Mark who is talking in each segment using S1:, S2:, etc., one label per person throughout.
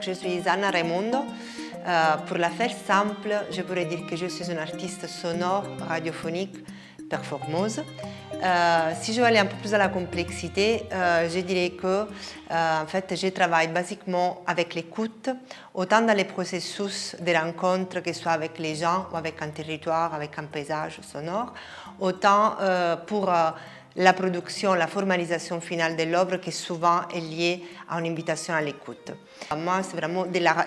S1: Donc, je suis Anna Raimondo. Pour la faire simple, je pourrais dire que je suis une artiste sonore, radiophonique, performeuse. Si je veux aller un peu plus à la complexité, je dirais que en fait, je travaille basiquement avec l'écoute, autant dans les processus de rencontres, que ce soit avec les gens ou avec un territoire, avec un paysage sonore, autant pour la production, la formalisation finale de l'œuvre qui souvent est liée à une invitation à l'écoute. Moi, c'est vraiment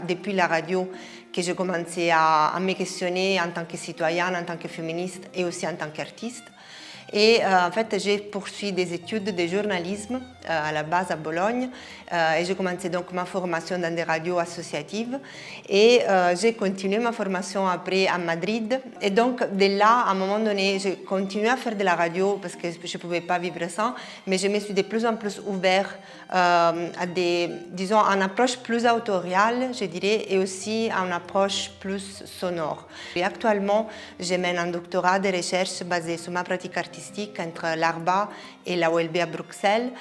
S1: depuis la radio que j'ai commencé à me questionner en tant que citoyenne, en tant que féministe et aussi en tant qu'artiste. Et en fait, j'ai poursuivi des études de journalisme à la base à Bologne et j'ai commencé donc ma formation dans des radios associatives et j'ai continué ma formation après à Madrid. Et donc de là, à un moment donné, j'ai continué à faire de la radio parce que je ne pouvais pas vivre sans, mais je me suis de plus en plus ouverte à disons, une approche plus autoriale, je dirais, et aussi à une approche plus sonore. Et actuellement, je mène un doctorat de recherche basé sur ma pratique artistique entre l'ARBA et la OLB à Bruxelles,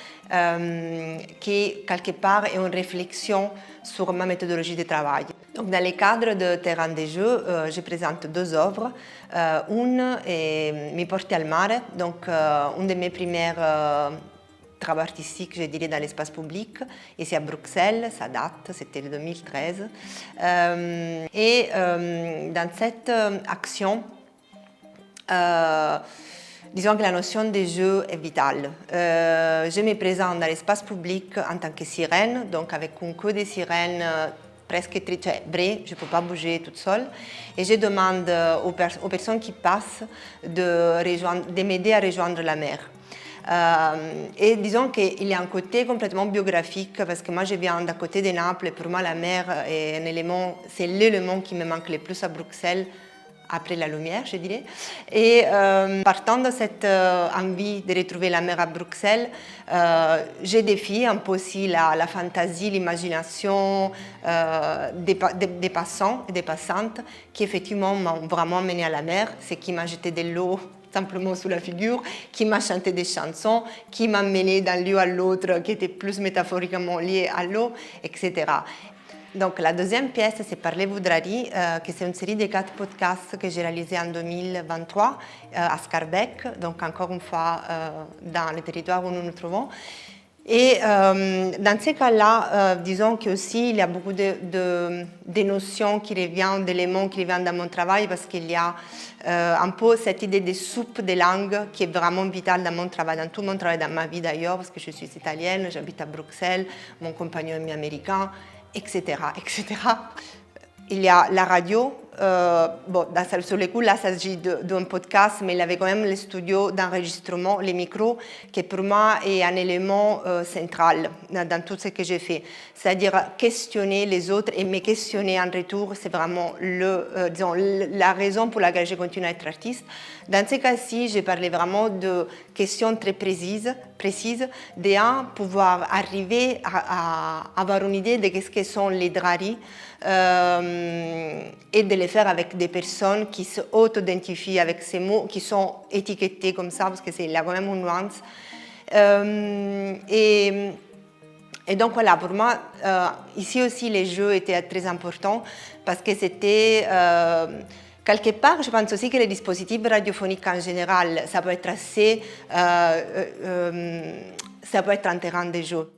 S1: qui quelque part est une réflexion sur ma méthodologie de travail. Donc, dans le cadre de Terrain des Jeux, je présente deux œuvres. Une est Mi porti al mare, donc une de mes premières travaux artistiques, je dirais, dans l'espace public, ici à Bruxelles, ça date, c'était le 2013. Et dans cette action, disons que la notion de jeu est vitale. Je me présente dans l'espace public en tant que sirène, donc avec un queue de sirène presque vrai, je ne peux pas bouger toute seule. Et je demande aux personnes qui passent de m'aider à rejoindre la mer. Et disons qu'il y a un côté complètement biographique parce que moi je viens d'à côté de Naples et pour moi la mer est un élément, c'est l'élément qui me manque le plus à Bruxelles après la lumière, je dirais. Et partant de cette envie de retrouver la mer à Bruxelles, je défie un peu aussi la fantaisie, l'imagination des passants et des passantes qui effectivement m'ont vraiment mené à la mer, c'est qui m'a jeté de l'eau simplement sous la figure, qui m'a chanté des chansons, qui m'a mené d'un lieu à l'autre, qui était plus métaphoriquement lié à l'eau, etc. Donc la deuxième pièce, c'est Parler Voudrari, que c'est une série de 4 podcasts que j'ai réalisés en 2023 à Scarbeck, donc encore une fois dans le territoire où nous nous trouvons. Et dans ces cas-là, disons qu'aussi il y a beaucoup de notions qui reviennent, d'éléments qui reviennent dans mon travail parce qu'il y a un peu cette idée de soupe de langue qui est vraiment vitale dans mon travail, dans tout mon travail, dans ma vie d'ailleurs, parce que je suis italienne, j'habite à Bruxelles, mon compagnon est américain, etc., etc. Il y a la radio. Bon, sur le coup, là, il s'agit d'un podcast, mais il y avait quand même le studio d'enregistrement, les micros, qui pour moi est un élément central dans tout ce que j'ai fait. C'est-à-dire questionner les autres et me questionner en retour, c'est vraiment disons, la raison pour laquelle je continue à être artiste. Dans ce cas-ci, j'ai parlé vraiment de questions très précises, de pouvoir arriver à avoir une idée de ce que sont les draries et de les faire avec des personnes qui s'auto-identifient avec ces mots, qui sont étiquetés comme ça, parce qu'il y a quand même une nuance. Et donc voilà, pour moi, ici aussi, les jeux étaient très importants parce que c'était... quelque part, je pense aussi que les dispositifs radiophoniques en général, ça peut être assez... ça peut être un terrain de jeu.